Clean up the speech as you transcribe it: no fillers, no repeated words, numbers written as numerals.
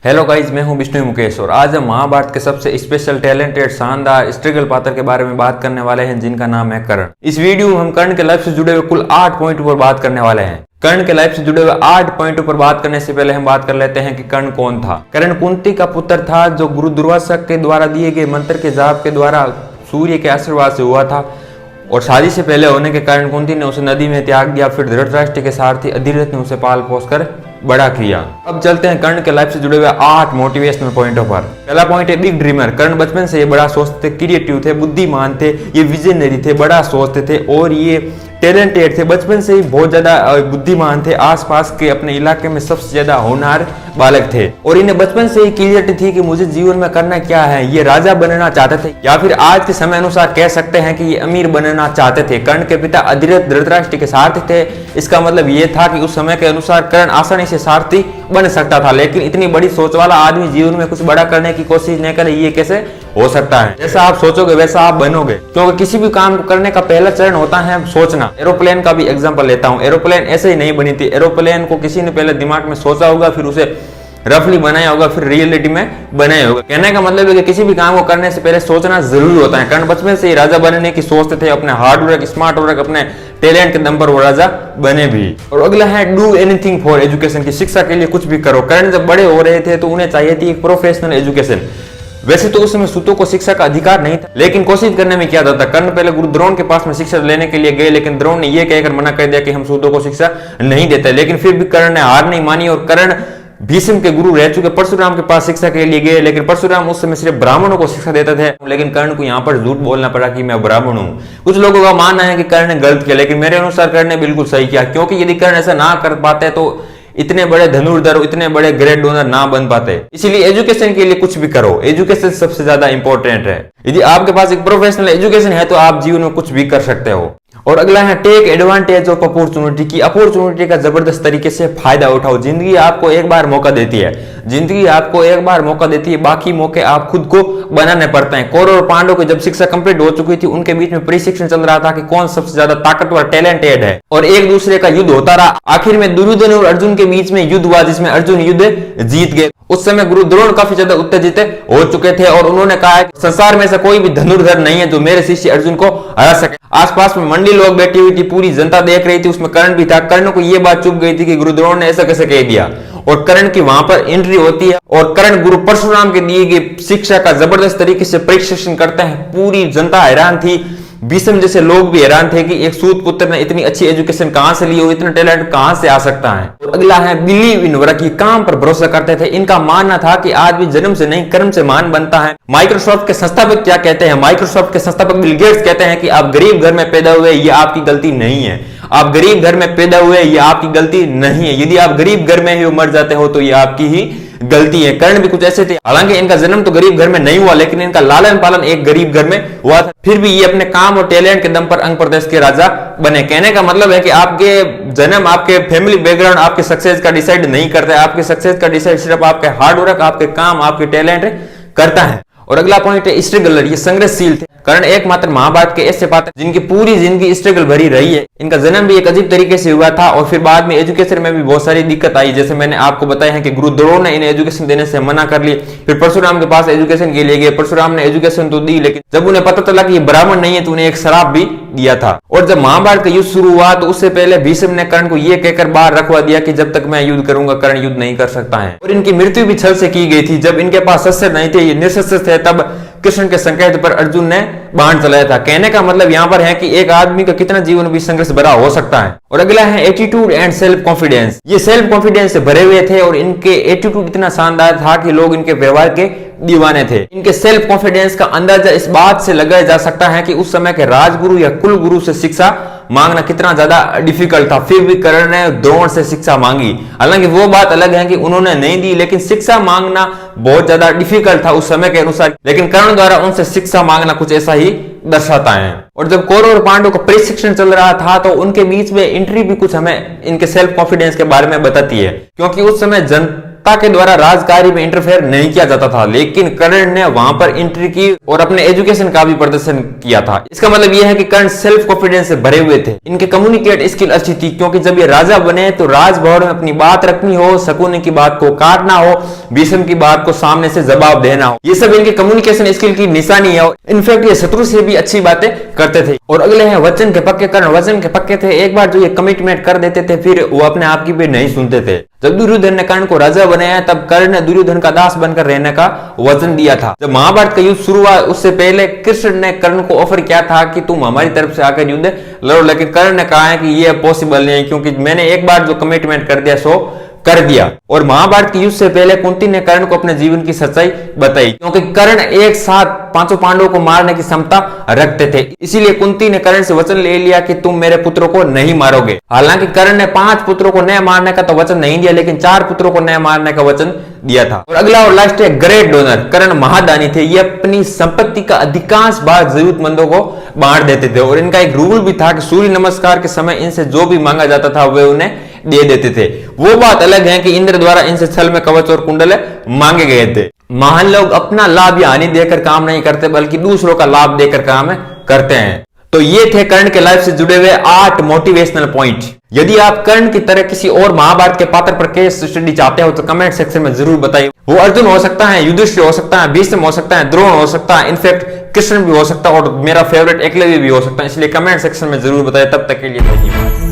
Hello guys, मैं हूं विष्णु मुकेश और आज हम महाभारत के सबसे स्पेशल टैलेंटेड शानदार स्ट्रगल पात्र के बारे में बात करने वाले हैं, जिनका नाम है कर्ण। इस वीडियो में हम कर्ण के लाइफ से जुड़े हुए कुल 8 पॉइंट पर बात करने वाले हैं। कर्ण के लाइफ से जुड़े हुए 8 पॉइंटों पर बात करने से पहले हम बात कर लेते हैं कि कर्ण कौन था। कर्ण कुंती का पुत्र था, जो गुरु दुर्वासा के द्वारा दिए गए मंत्र के जाप के द्वारा सूर्य के आशीर्वाद से हुआ था और शादी से पहले होने के कारण कुंती ने उसे नदी में त्याग दिया। फिर धृतराष्ट्र के सारथी अधिरथ ने उसे पाल पोस कर बड़ा किया। अब चलते हैं कर्ण के लाइफ से जुड़े हुए 8 मोटिवेशनल पॉइंटों पर। पहला पॉइंट है बिग ड्रीमर। कर्ण बचपन से ये बड़ा सोचते थे, क्रिएटिव थे, बुद्धिमान थे, ये विजनरी थे, बड़ा सोचते थे और ये टैलेंटेड थे। बचपन से ही बहुत ज्यादा बुद्धिमान थे, आसपास के अपने इलाके में सबसे ज्यादा होनहार बालक थे और इन्हें बचपन से ही क्लियरिटी थी कि मुझे जीवन में करना क्या है। ये राजा बनना चाहते थे या फिर आज के समय अनुसार कह सकते हैं कि ये अमीर बनना चाहते थे। कर्ण के पिता अधिरथ धृतराष्ट्र के सारथी थे। इसका मतलब ये था कि उस समय के अनुसार कर्ण आसानी से सारथी बन सकता था, लेकिन इतनी बड़ी सोच वाला आदमी जीवन में कुछ बड़ा करने की कोशिश नहीं करे, ये कैसे हो सकता है। जैसा आप सोचोगे वैसा आप बनोगे, क्योंकि किसी भी काम को करने का पहला चरण होता है सोचना। एरोप्लेन का भी एग्जांपल लेता हूं। एरोप्लेन ऐसे ही नहीं बनी थी। एरोप्लेन को किसी ने पहले दिमाग में सोचा होगा, फिर उसे रफली बनाया होगा, फिर रियलिटी में बनाया होगा। कहने का मतलब है कि किसी भी काम को करने से पहले सोचना जरूरी होता है। कर्ण बचपन से ही राजा बनने की सोचते थे। अपने हार्ड वर्क, स्मार्ट वर्क, अपने टैलेंट के दम पर वो राजा बने भी। और अगला है डू एनीथिंग फॉर एजुकेशन की शिक्षा के लिए कुछ भी करो। कर्ण जब बड़े हो रहे थे तो उन्हें चाहिए थी एक प्रोफेशनल एजुकेशन। वैसे तो उस समय सूतों को शिक्षा का अधिकार नहीं था, लेकिन कोशिश करने में क्या जाता। कर्ण पहले गुरु द्रोण के पास में शिक्षा लेने के लिए गए, लेकिन द्रोण ने यह कहकर मना कर दिया कि हम सूतों को शिक्षा नहीं देते। लेकिन फिर भी कर्ण ने हार नहीं मानी और कर्ण भीष्म के गुरु रह चुके परशुराम के पास शिक्षा के लिए गए, लेकिन परशुराम उस समय सिर्फ ब्राह्मणों को शिक्षा देते थे। लेकिन कर्ण को यहाँ पर झूठ बोलना पड़ा कि मैं ब्राह्मण हूँ। कुछ लोगों का मानना है कि कर्ण ने गलत किया, लेकिन मेरे अनुसार कर्ण ने बिल्कुल सही किया, क्योंकि यदि कर्ण ऐसा ना कर पाते तो इतने बड़े धनुर्धर, इतने बड़े ग्रेट डोनर ना बन पाते। इसीलिए एजुकेशन के लिए कुछ भी करो। एजुकेशन सबसे ज्यादा इंपॉर्टेंट है। यदि आपके पास एक प्रोफेशनल एजुकेशन है तो आप जीवन में कुछ भी कर सकते हो। और अगला है टेक एडवांटेज ऑफ अपॉर्चुनिटी की। अपॉर्चुनिटी का जबरदस्त तरीके से फायदा उठाओ। जिंदगी आपको एक बार मौका देती है। जिंदगी आपको एक बार मौका देती है, बाकी मौके आप खुद को बनाने पड़ते हैं। कौरव और पांडव की जब शिक्षा कंप्लीट हो चुकी थी, उनके बीच में प्रशिक्षण चल रहा था कि कौन सबसे ज्यादा ताकतवर, टैलेंटेड है, और एक दूसरे का युद्ध होता रहा। आखिर में दुर्योधन और अर्जुन के बीच में युद्ध हुआ, जिसमें अर्जुन युद्ध जीत गए। उस समय गुरु द्रोण काफी ज्यादा उत्तेजित हो चुके थे और उन्होंने कहा कि संसार में ऐसा कोई भी धनुर्धर नहीं है जो मेरे शिष्य अर्जुन को हरा सके। आसपास में मंडी लोग बैठी हुई थी, पूरी जनता देख रही थी, उसमें कर्ण भी था। कर्ण को यह बात चुप गई थी कि गुरु द्रोण ने ऐसा कैसे कह दिया, और कर्ण की वहां पर एंट्री होती है और कर्ण गुरु परशुराम के दिए गए शिक्षा का जबरदस्त तरीके से प्रशिक्षण करते हैं। पूरी जनता हैरान थी, भीष्म जैसे लोग भी हैरान थे कि एक सूत पुत्र ने इतनी अच्छी एजुकेशन कहां से ली हो, इतना टैलेंट कहां से आ सकता है। और अगला है बिलीव इन वर्क की। काम पर भरोसा करते थे। इनका मानना था कि आदमी जन्म से नहीं कर्म से महान बनता है। माइक्रोसॉफ्ट के संस्थापक क्या कहते हैं? माइक्रोसॉफ्ट के संस्थापक बिल गेट्स कहते हैं कि आप गरीब घर में पैदा हुए, ये आपकी गलती नहीं है। आप गरीब घर में पैदा हुए, ये आपकी गलती नहीं है। यदि आप गरीब घर में ही मर जाते हो तो ये आपकी ही गलती है। कर्ण भी कुछ ऐसे थे। हालांकि इनका जन्म तो गरीब घर में नहीं हुआ, लेकिन इनका लालन पालन एक गरीब घर में हुआ था। फिर भी ये अपने काम और टैलेंट के दम पर अंग प्रदेश के राजा बने। कहने का मतलब है कि आपके जन्म, आपके फैमिली बैकग्राउंड आपके सक्सेस का डिसाइड नहीं करता है। आपके सक्सेस का डिसाइड सिर्फ आपके हार्ड वर्क, आपके काम, आपके टैलेंट करता है। और अगला पॉइंट है स्ट्रगलर। ये संघर्षशील थे। कर्ण एकमात्र महाभारत के ऐसे पात्र जिनकी पूरी जिंदगी स्ट्रगल भरी रही है। इनका जन्म भी एक अजीब तरीके से हुआ था और फिर बाद में एजुकेशन में भी बहुत सारी दिक्कत आई। जैसे मैंने आपको बताया है कि गुरु द्रोण ने इन्हें एजुकेशन देने से मना कर ली। फिर परशुराम के पास एजुकेशन के लिए गए। परशुराम ने एजुकेशन तो दी, लेकिन जब उन्हें पता चला कि ये ब्राह्मण नहीं है तो उन्हें एक श्राप भी दिया था। और जब महाभारत का युद्ध शुरू हुआ तो उससे पहले भीष्म ने कर्ण को यह कहकर बाहर रखवा दिया कि जब तक मैं युद्ध करूंगा कर्ण युद्ध नहीं कर सकता है। और इनकी मृत्यु भी छल से की गई थी। जब इनके पास शस्त्र नहीं थे, ये निशस्त्र थे, तब कृष्ण के संकेत पर अर्जुन ने बाण चलाया था। कहने का मतलब यहां पर है कि एक आदमी का कितना जीवन भी संघर्ष भरा हो सकता है। और अगला है एटीट्यूड एंड सेल्फ कॉन्फिडेंस। ये सेल्फ कॉन्फिडेंस से भरे हुए थे और इनके एटीट्यूड इतना शानदार था कि लोग इनके व्यवहार के दीवाने थे। इनके सेल्फ कॉन्फिडेंस का अंदाजा इस बात से लगाया जा सकता है कि उस समय के राजगुरु या कुल गुरु से शिक्षा मांगना कितना ज्यादा डिफिकल्ट था। फिर भी कर्ण ने द्रोण से शिक्षा मांगी। हालांकि वो बात अलग है कि उन्होंने नहीं दी, लेकिन शिक्षा मांगना बहुत ज्यादा डिफिकल्ट था उस समय के अनुसार। लेकिन कर्ण द्वारा उनसे शिक्षा मांगना कुछ ऐसा ही दर्शाता है। और जब कौरव और पांडव का प्रशिक्षण चल रहा था तो उनके बीच में एंट्री भी कुछ हमें इनके सेल्फ कॉन्फिडेंस के बारे में बताती है, क्योंकि उस समय सत्ता के द्वारा राजकार्य में इंटरफेयर नहीं किया जाता था, लेकिन कर्ण ने वहां पर एंट्री की और अपने एजुकेशन का भी प्रदर्शन किया था। इसका मतलब यह है कि कर्ण सेल्फ कॉन्फिडेंस से भरे हुए थे। इनके कम्युनिकेट स्किल अच्छी थी, क्योंकि जब ये राजा बने तो राजभवन में अपनी बात रखनी हो, शकुनी की बात को काटना हो, भीष्म की बात को सामने से जवाब देना हो, ये सब इनके कम्युनिकेशन स्किल की निशानी है। इनफैक्ट ये शत्रु से भी अच्छी बातें करते थे। और अगले हैं वचन के पक्के कर्ण। वचन के पक्के थे, एक बार जो ये कमिटमेंट कर देते थे फिर वो अपने आप की भी नहीं सुनते थे। जब दुर्योधन ने कर्ण को राजा बनाया तब कर्ण ने दुर्योधन का दास बनकर रहने का वचन दिया था। जब महाभारत का युद्ध शुरू हुआ उससे पहले कृष्ण ने कर्ण को ऑफर किया था कि तुम हमारी तरफ से आकर युद्ध लड़ो, लेकिन कर्ण ने कहा है कि यह पॉसिबल नहीं, क्योंकि मैंने एक बार जो कमिटमेंट कर दिया सो कर दिया। और महाभारत के युद्ध से पहले कुंती ने कर्ण को अपने जीवन की सच्चाई बताई, क्योंकि कर्ण एक साथ पांचों पांडवों को मारने की क्षमता रखते थे। इसीलिए कुंती ने कर्ण से वचन ले लिया कि तुम मेरे पुत्रों को नहीं मारोगे। हालांकि कर्ण ने 5 पुत्रों को न मारने का तो वचन नहीं दिया, लेकिन 4 पुत्रों को न मारने का वचन दिया था। और अगला और लास्ट है ग्रेट डोनर। कर्ण महादानी थे। ये अपनी संपत्ति का अधिकांश भाग जरूरतमंदों को बांट देते थे। और इनका एक रूल भी था कि सूर्य नमस्कार के समय इनसे जो भी मांगा जाता था वे उन्हें दे देते थे। वो बात अलग है कि इंद्र द्वारा इनसे छल में कवच और कुंडल मांगे गए थे। महान लोग अपना लाभ या हानि देकर काम नहीं करते, बल्कि दूसरों का लाभ देकर काम करते हैं। तो ये थे कर्ण के लाइफ से जुड़े हुए 8 मोटिवेशनल पॉइंट। यदि आप कर्ण की तरह किसी और महाभारत के पात्र पर केस स्टडी चाहते हो तो कमेंट सेक्शन में जरूर बताइए। वो अर्जुन हो सकता है, युधिष्ठिर हो सकता है, भीष्म हो सकता है, द्रोण हो सकता है, इनफैक्ट कृष्ण भी हो सकता है, और मेरा फेवरेट एकलव्य भी हो सकता है। इसलिए कमेंट सेक्शन में जरूर बताइए। तब तक के लिए धन्यवाद।